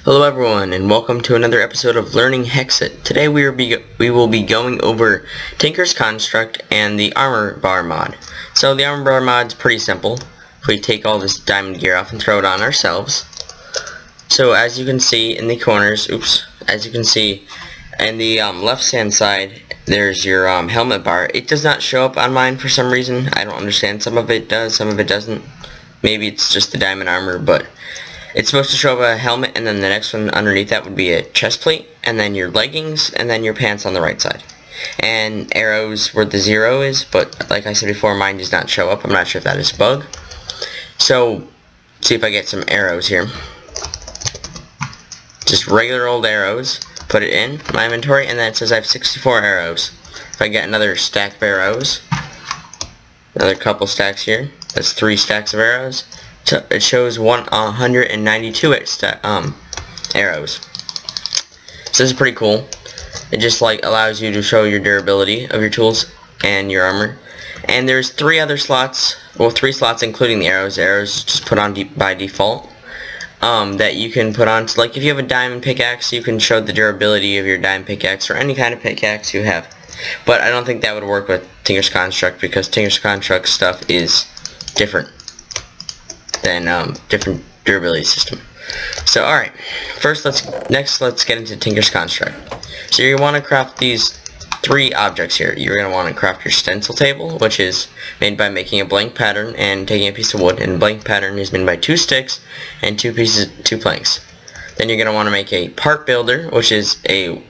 Hello everyone, and welcome to another episode of Learning Hexxit. Today we will be going over Tinker's Construct and the Armor Bar mod. So the Armor Bar mod is pretty simple. If we take all this diamond gear off and throw it on ourselves. So as you can see in the corners, as you can see in the left hand side, there's your helmet bar. It does not show up on mine for some reason. I don't understand. Some of it does, some of it doesn't. Maybe it's just the diamond armor, but it's supposed to show up a helmet, and then the next one underneath that would be a chest plate, and then your leggings, and then your pants on the right side. And arrows where the 0 is, but like I said before, mine does not show up. I'm not sure if that is a bug. So, see if I get some arrows here. Just regular old arrows. Put it in my inventory, and then it says I have 64 arrows. If I get another stack of arrows, another couple stacks here, that's 3 stacks of arrows. So it shows 192 arrows. So this is pretty cool. It just allows you to show your durability of your tools and your armor. And there's 3 other slots, well 3 slots including the arrows. Arrows just put on by default. That you can put on. So, like if you have a diamond pickaxe, you can show the durability of your diamond pickaxe or any kind of pickaxe you have. But I don't think that would work with Tinker's Construct, because Tinker's Construct stuff is different than different durability system. So alright, next let's get into Tinker's Construct. So you want to craft these 3 objects here. You're going to want to craft your stencil table, which is made by making a blank pattern and taking a piece of wood, and the blank pattern is made by 2 sticks and 2 planks. Then you're going to want to make a part builder, which is a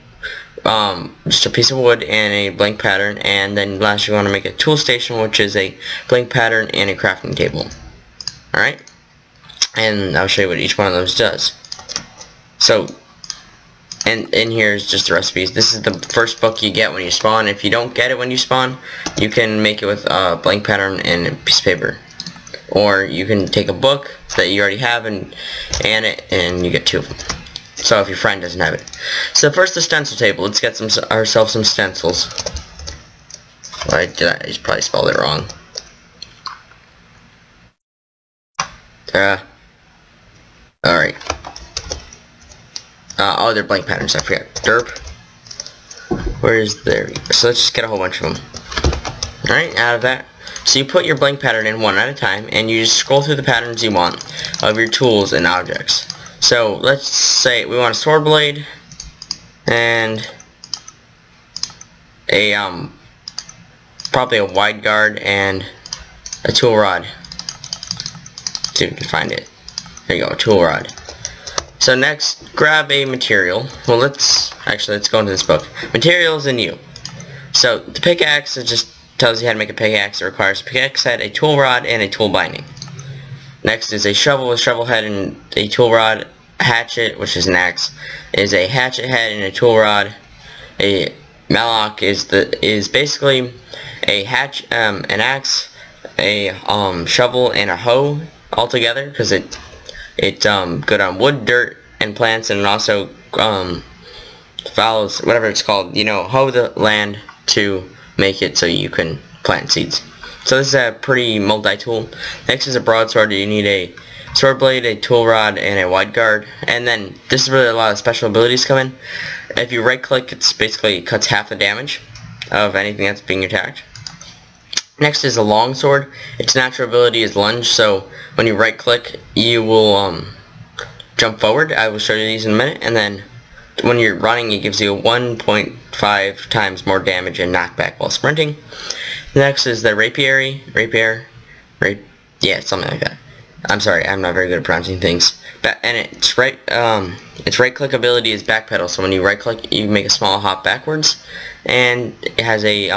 just a piece of wood and a blank pattern, and then last you want to make a tool station, which is a blank pattern and a crafting table. Alright, and I'll show you what each one of those does. So, and in here is just the recipes. This is the first book you get when you spawn. If you don't get it when you spawn, you can make it with a blank pattern and a piece of paper. Or you can take a book that you already have and you get 2 of them. So if your friend doesn't have it. So first, the stencil table. Let's get ourselves some stencils. I just probably spelled it wrong. Alright. Oh, they're blank patterns, I forgot. Derp. There? So let's just get a whole bunch of them. Alright, out of that. So you put your blank pattern in one at a time, and you just scroll through the patterns you want of your tools and objects. So let's say we want a sword blade, and a, probably a wide guard, and a tool rod. See if we can find it. There you go, a tool rod. So next, grab a material. Well, let's go into this book. Materials and you. So the pickaxe, it just tells you how to make a pickaxe. It requires a pickaxe head, a tool rod, and a tool binding. Next is a shovel with shovel head and a tool rod. Hatchet, which is an axe, is a hatchet head and a tool rod. A malloc is basically a an axe, a shovel, and a hoe all together, because it's good on wood, dirt, and plants, and it also follows whatever it's called. You know, hoe the land to make it so you can plant seeds. So this is a pretty multi-tool. Next is a broadsword. You need a sword blade, a tool rod, and a wide guard. And then this is where a lot of special abilities come in. If you right click, it basically cuts half the damage of anything that's being attacked. Next is a long sword. Its natural ability is lunge, so when you right click, you will jump forward. I will show you these in a minute. And then when you're running, it gives you 1.5 times more damage and knockback while sprinting. Next is the rapier, yeah, something like that. I'm sorry, I'm not very good at pronouncing things. And its right click ability is backpedal. So when you right click, you make a small hop backwards, and it has a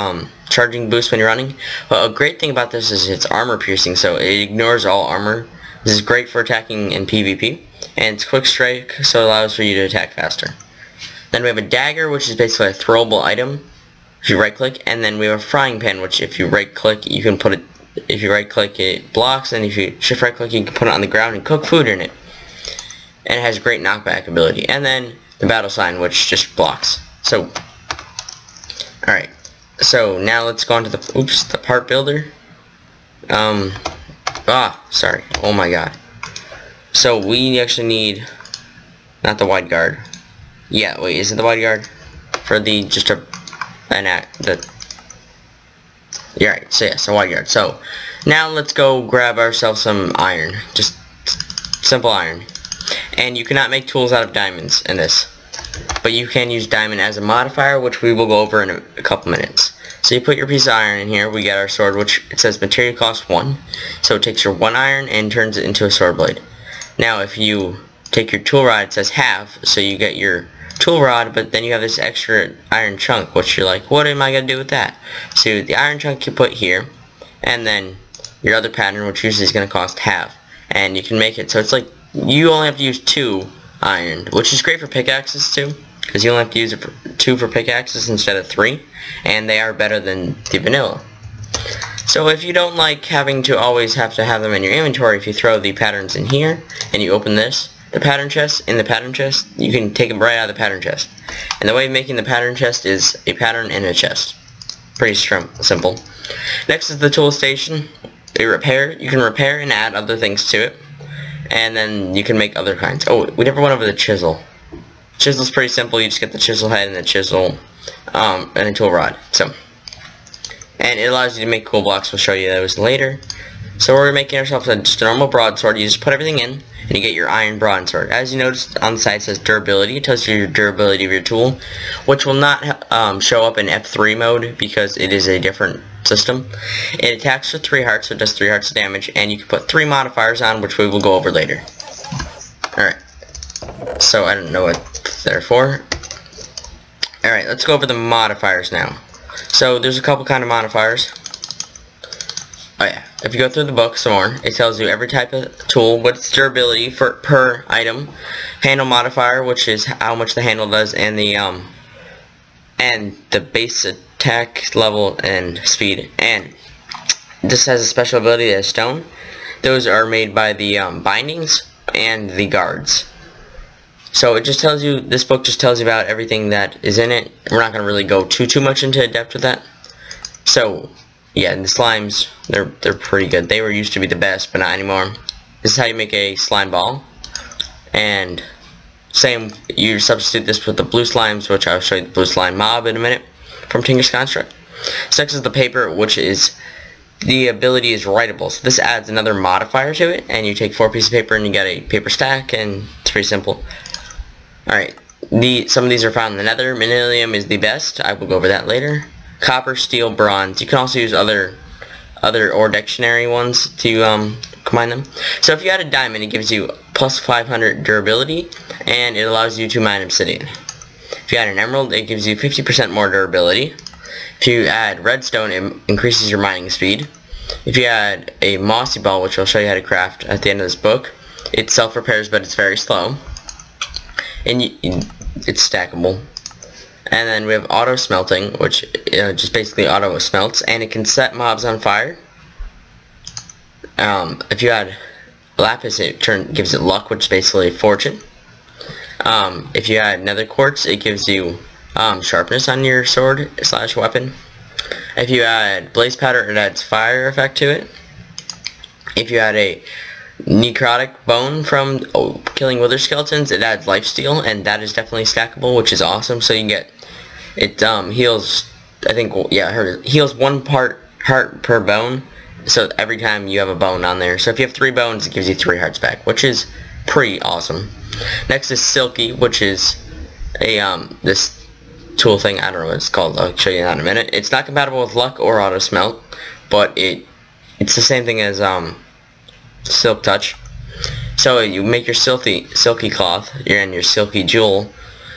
charging boost when you're running. Well, a great thing about this is it's armor piercing, so it ignores all armor. This is great for attacking in PvP, and it's quick strike, so it allows for you to attack faster. Then we have a dagger, which is basically a throwable item if you right click, and then we have a frying pan, which if you right click, you can put it. If you right click, it blocks, and if you shift right click, you can put it on the ground and cook food in it. And it has great knockback ability. And then the battle sign, which just blocks. So, alright. So now let's go on to the part builder. Sorry. Oh my god. So we actually need not the wide guard. Yeah, wait, is it the wide guard? For the, just a, you're right, so yes, a wide guard. So, now let's go grab ourselves some iron. Just simple iron. And you cannot make tools out of diamonds in this. But you can use diamond as a modifier, which we will go over in a couple minutes. So you put your piece of iron in here, we get our sword, which it says material cost 1. So it takes your 1 iron and turns it into a sword blade. Now if you take your tool rod, it says half, so you get your tool rod, but then you have this extra iron chunk, which you're like, what am I going to do with that? So the iron chunk you put here, and then your other pattern, which usually is going to cost half. And you can make it so it's like, you only have to use 2 iron, which is great for pickaxes too, because you only have to use 2 for pickaxes instead of 3, and they are better than the vanilla. So if you don't like having to always have to have them in your inventory, if you throw the patterns in here, and you open this, the pattern chest, in the pattern chest, you can take them right out of the pattern chest. And the way of making the pattern chest is a pattern in a chest. Pretty simple. Next is the tool station. You can repair and add other things to it. And then you can make other kinds. Oh, we never went over the chisel. Chisel's pretty simple. You just get the chisel head and the chisel and a tool rod. And it allows you to make cool blocks. We'll show you those later. So we're making ourselves just a normal broadsword. You just put everything in, and you get your iron broadsword. As you notice on the side, it says durability. It tells you your durability of your tool, which will not show up in F3 mode because it is a different system. It attacks with 3 hearts, so it does 3 hearts of damage, and you can put 3 modifiers on, which we will go over later. Alright, so I don't know what they're for. Alright, let's go over the modifiers now. So there's a couple kind of modifiers. Oh yeah, if you go through the book some more, it tells you every type of tool, what's durability per item, handle modifier, which is how much the handle does, and the base attack level and speed. And this has a special ability as stone. Those are made by the bindings and the guards. So it just tells you, this book just tells you about everything that is in it. We're not going to really go too much into depth with that. So yeah, the slimes, they're pretty good. They were used to be the best, but not anymore. This is how you make a slime ball. And same, you substitute this with the blue slimes, which I'll show you the blue slime mob in a minute from Tinker's Construct. Next is the paper, which is, the ability is writable. So this adds another modifier to it, and you take 4 pieces of paper and you get a paper stack, and it's pretty simple. Alright, some of these are found in the nether. Manilium is the best. I will go over that later. Copper, steel, bronze. You can also use other ore dictionary ones to combine them. So if you add a diamond, it gives you plus 500 durability, and it allows you to mine obsidian. If you add an emerald, it gives you 50% more durability. If you add redstone, it increases your mining speed. If you add a mossy ball, which I'll show you how to craft at the end of this book, it self-repairs, but it's very slow. And it's stackable. And then we have auto smelting, which just basically auto smelts, and it can set mobs on fire. If you add lapis, it gives it luck, which is basically fortune. If you add nether quartz, it gives you sharpness on your sword / weapon. If you add blaze powder, it adds fire effect to it. If you add a necrotic bone from killing wither skeletons, it adds lifesteal, and that is definitely stackable, which is awesome. So you can get it heals, I think, yeah, heals 1 heart per bone. So every time you have a bone on there, so if you have 3 bones, it gives you 3 hearts back, which is pretty awesome. Next is silky, which is a this tool thing. I don't know what it's called. I'll show you that in a minute. It's not compatible with luck or auto smelt, but it's the same thing as silk touch. So you make your silky cloth, and your silky jewel.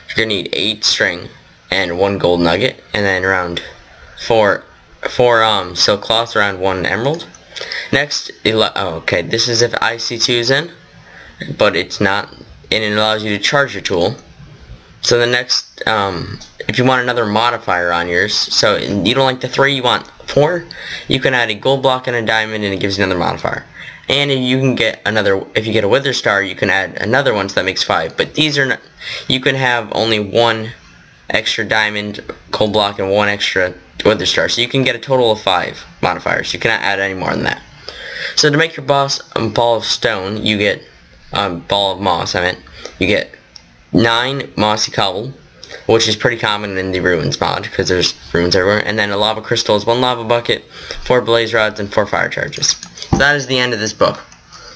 You're gonna need 8 string and 1 gold nugget, and then around 4 silk cloths, around 1 emerald. Next, okay, this is if IC2 is in, but it's not, and it allows you to charge your tool. So the next, if you want another modifier on yours, so you don't like the 3, you want 4, you can add a gold block and a diamond, and it gives you another modifier. And you can get another, if you get a wither star, you can add another one, so that makes 5. But these are not, you can have only 1 extra diamond, gold block, and 1 extra wither star. So you can get a total of 5 modifiers. You cannot add any more than that. So to make your ball of stone, you get, ball of moss, you get 9 mossy cobble, which is pretty common in the ruins mod because there's ruins everywhere, and then a lava crystals, 1 lava bucket, 4 blaze rods, and 4 fire charges. That is the end of this book.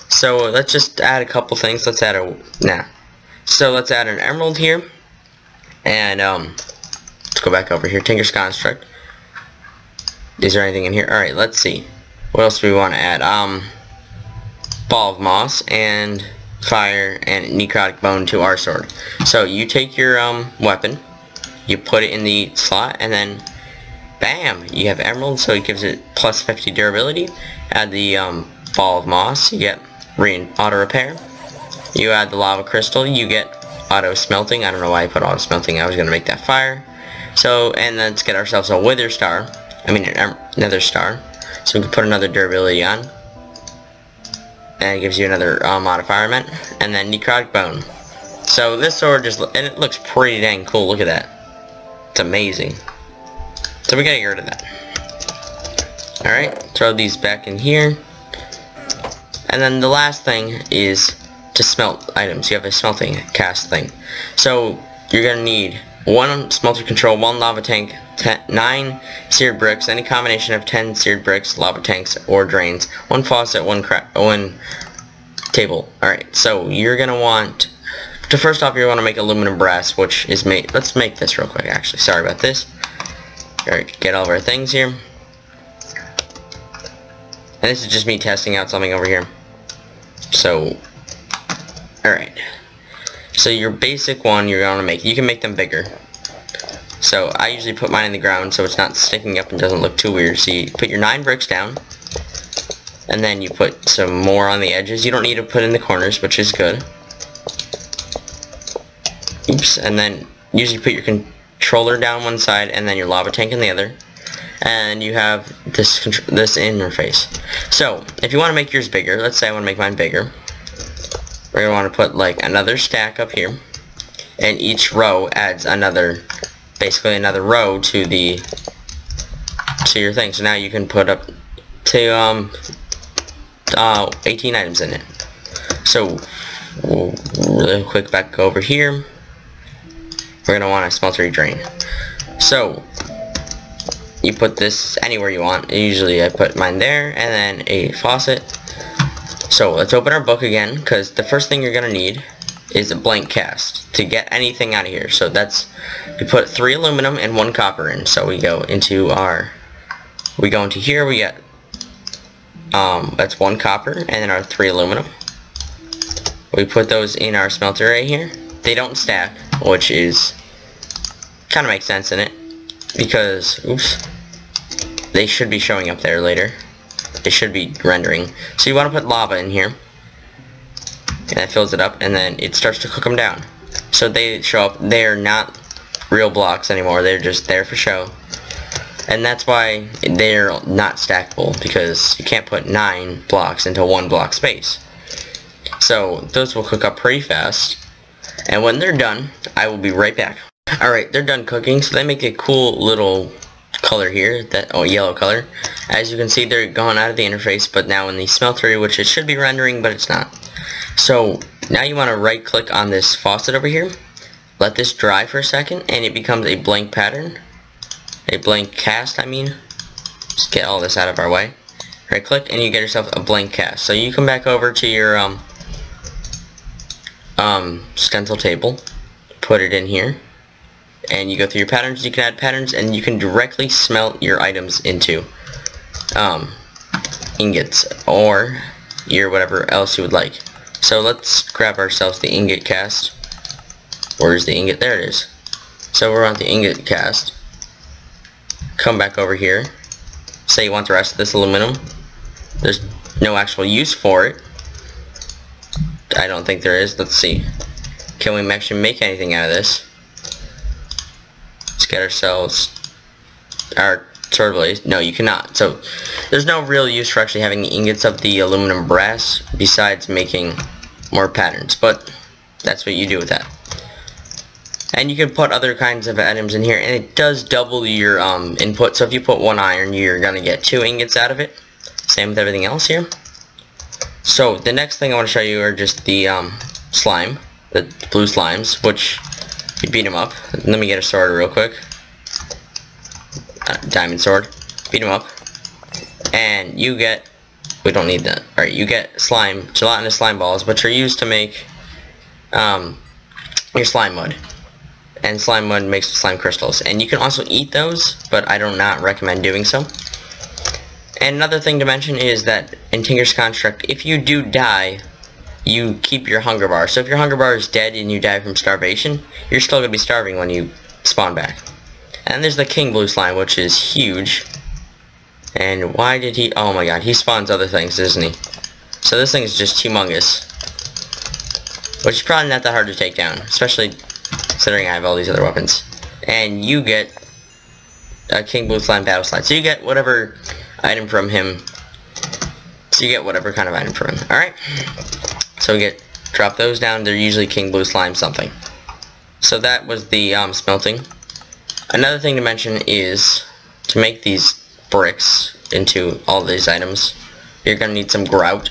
So let's just add a couple things. Let's add So let's add an emerald here, and let's go back over here. Tinker's construct. Is there anything in here? All right, let's see. What else do we want to add? Ball of moss and fire and necrotic bone to our sword. So you take your weapon, you put it in the slot, and then bam, you have emerald, so it gives it plus 50 durability. Add the ball of moss, you get auto repair. You add the lava crystal, you get auto smelting. I don't know why I put auto smelting, I was gonna make that fire. So, and let's get ourselves a wither star, another star, so we can put another durability on. And it gives you another modifier, and then necrotic bone. So this sword and it looks pretty dang cool. Look at that. It's amazing. So we gotta get rid of that. Alright, throw these back in here. And then the last thing is to smelt items. You have a smelting cast thing. So you're gonna need 1 smelter control, 1 lava tank, 9 seared bricks, any combination of 10 seared bricks, lava tanks, or drains, 1 faucet, 1 table. Alright, so you're gonna want to, first off, you want to make aluminum brass, which is made. Let's make this real quick, actually. Sorry about this. Alright, get all of our things here. And this is just me testing out something over here. So, alright. So your basic one you're going to make, you can make them bigger. So I usually put mine in the ground so it's not sticking up and doesn't look too weird. So you put your 9 bricks down, and then you put some more on the edges. You don't need to put in the corners, which is good. Oops, and then usually put your controller down one side and then your lava tank in the other. And you have this interface. So if you want to make yours bigger, let's say I want to make mine bigger. We're going to want to put like another stack up here, and each row adds basically another row to your thing. So now you can put up to 18 items in it. So really quick, back over here, we're going to want a smeltery drain. So you put this anywhere you want. Usually I put mine there, and then a faucet. So let's open our book again, because the first thing you're going to need is a blank cast to get anything out of here. So we put 3 aluminum and 1 copper in. So we go into here, we get that's 1 copper and then our 3 aluminum. We put those in our smelter right here. They don't stack, which is kind of makes sense in it, because they should be showing up there later. They should be rendering. So you want to put lava in here, and that fills it up, and then it starts to cook them down. So they show up. They're not real blocks anymore. They're just there for show. And that's why they're not stackable, because you can't put 9 blocks into 1 block space. So those will cook up pretty fast. And when they're done, I will be right back. Alright, they're done cooking, so they make a cool little color here, yellow color. As you can see, they're gone out of the interface, but now in the smelter, which it should be rendering, but it's not. So now you want to right click on this faucet over here, let this dry for a second, and it becomes a blank pattern, a blank cast, I mean. Just get all this out of our way. Right click, and you get yourself a blank cast. So you come back over to your stencil table, put it in here, and you go through your patterns. You can add patterns, and you can directly smelt your items into ingots or your whatever else you would like. So let's grab ourselves the ingot cast. Where's the ingot? There it is. So we're on the ingot cast. Come back over here. Say you want the rest of this aluminum. There's no actual use for it. I don't think there is. Let's see. Can we actually make anything out of this? Let's get ourselves our sword blade. No, you cannot. So there's no real use for actually having the ingots of the aluminum brass besides making more patterns, but that's what you do with that. And you can put other kinds of items in here, and it does double your input. So if you put 1 iron, you're gonna get 2 ingots out of it. Same with everything else here. So the next thing I want to show you are just the slime. the blue slimes, which you beat them up. Let me get a sword real quick. Diamond sword. Beat them up. And you get, we don't need that. Alright, you get gelatinous slime balls, which are used to make your slime mud. And slime mud makes slime crystals. And you can also eat those, but I do not recommend doing so. And another thing to mention is that in Tinker's Construct, if you do die, you keep your hunger bar. So if your hunger bar is dead and you die from starvation, you're still going to be starving when you spawn back. And there's the king blue slime, which is huge. And why did he... oh my god, he spawns other things, doesn't he? So this thing is just humongous. Which is probably not that hard to take down, especially considering I have all these other weapons. And you get a king blue slime battle slide. So you get whatever item from him. So you get whatever kind of item from him. Alright? So we drop those down. They're usually king blue slime something. So that was the smelting. Another thing to mention is to make these bricks into all these items, you're going to need some grout,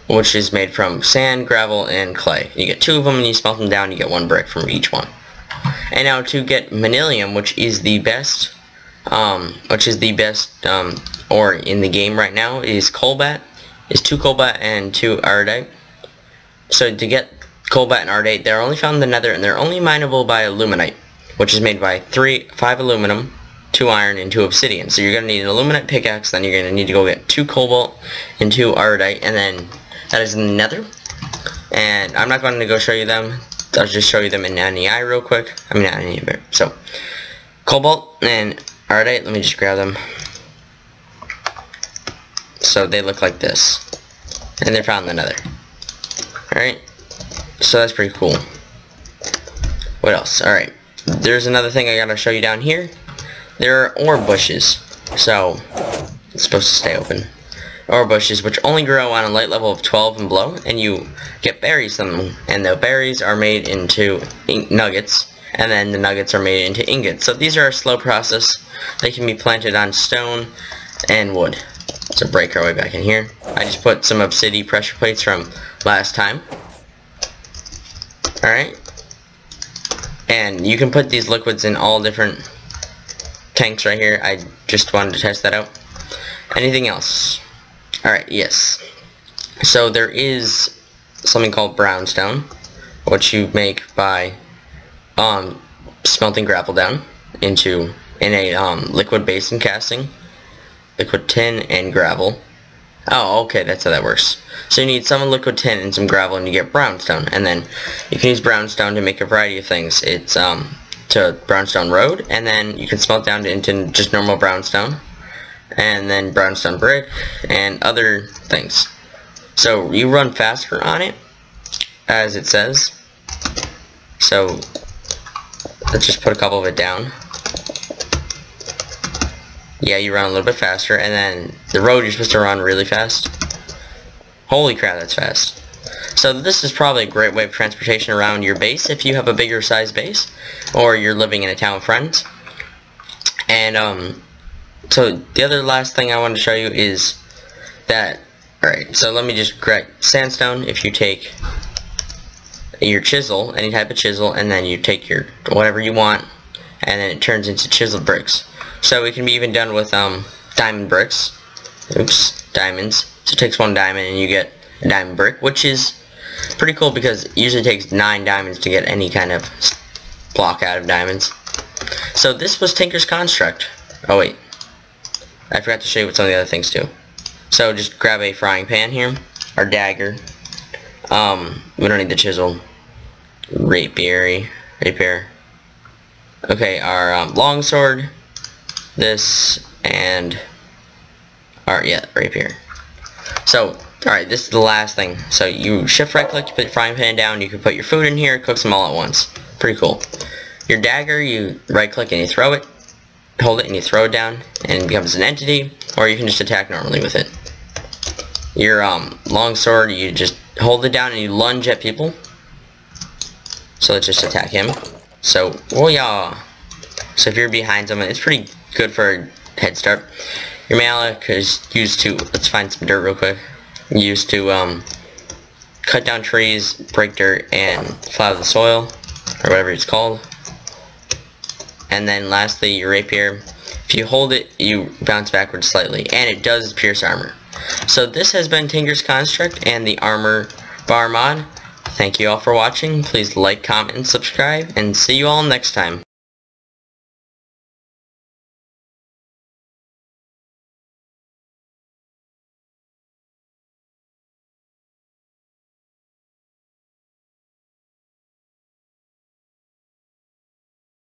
which is made from sand, gravel, and clay. You get 2 of them and you smelt them down, you get 1 brick from each one. And now to get manilium, which is the best ore in the game right now, is cobalt. Is 2 cobalt and 2 iridite. So to get cobalt and iridite, they're only found in the nether, and they're only mineable by aluminite, which is made by 5 aluminum, 2 iron, and 2 obsidian. So you're going to need an aluminite pickaxe, then you're going to need to go get 2 cobalt and 2 iridite, and then that is in the nether. And I'm not going to go show you them. I'll just show you them in NEI real quick. I mean, not NEI, so cobalt and iridite, let me just grab them. So they look like this. And they're found in the nether. Alright, so that's pretty cool. What else? Alright, there's another thing I gotta show you down here. There are ore bushes. So, it's supposed to stay open. Ore bushes, which only grow on a light level of 12 and below, and you get berries from them. And the berries are made into nuggets, and then the nuggets are made into ingots. So these are a slow process. They can be planted on stone and wood. So break our way back in here. I just put some obsidian pressure plates from last time. Alright. And you can put these liquids in all different tanks right here. I just wanted to test that out. Anything else? Alright, yes. So there is something called brownstone, which you make by smelting gravel down in a liquid basin casting. Liquid tin and gravel. Oh, okay, that's how that works. So you need some liquid tin and some gravel, and you get brownstone. And then you can use brownstone to make a variety of things. It's to brownstone road, and then you can smelt down into just normal brownstone, and then brownstone brick, and other things. So you run faster on it, as it says. So let's just put a couple of it down. Yeah, you run a little bit faster, and then the road you're supposed to run really fast. Holy crap, that's fast. So this is probably a great way of transportation around your base if you have a bigger size base, or you're living in a town with friends. And so the other last thing I wanted to show you is that, alright, so let me just correct. Sandstone, if you take your chisel, any type of chisel, and then you take your whatever you want, and then it turns into chiseled bricks. So it can be even done with diamond bricks. Oops, diamonds. So it takes 1 diamond and you get a diamond brick, which is pretty cool because it usually takes 9 diamonds to get any kind of block out of diamonds. So this was Tinker's Construct. Oh wait, I forgot to show you what some of the other things do. So just grab a frying pan here, our dagger. We don't need the chisel. Rapier. Okay, our longsword. This and our rapier. So alright, this is the last thing. So you shift right click, you put your frying pan down, you can put your food in here, cooks them all at once. Pretty cool. Your dagger, you right click and you throw it, hold it and you throw it down, and it becomes an entity, or you can just attack normally with it. Your longsword, you just hold it down and you lunge at people. So let's just attack him. So, oh yeah. So if you're behind someone, it's pretty good for a head start. Your mallet is used to, let's find some dirt real quick, used to cut down trees, break dirt, and plow the soil, or whatever it's called. And then lastly, your rapier. If you hold it, you bounce backwards slightly, and it does pierce armor. So this has been Tinker's Construct and the Armor Bar mod. Thank you all for watching. Please like, comment, and subscribe, and see you all next time.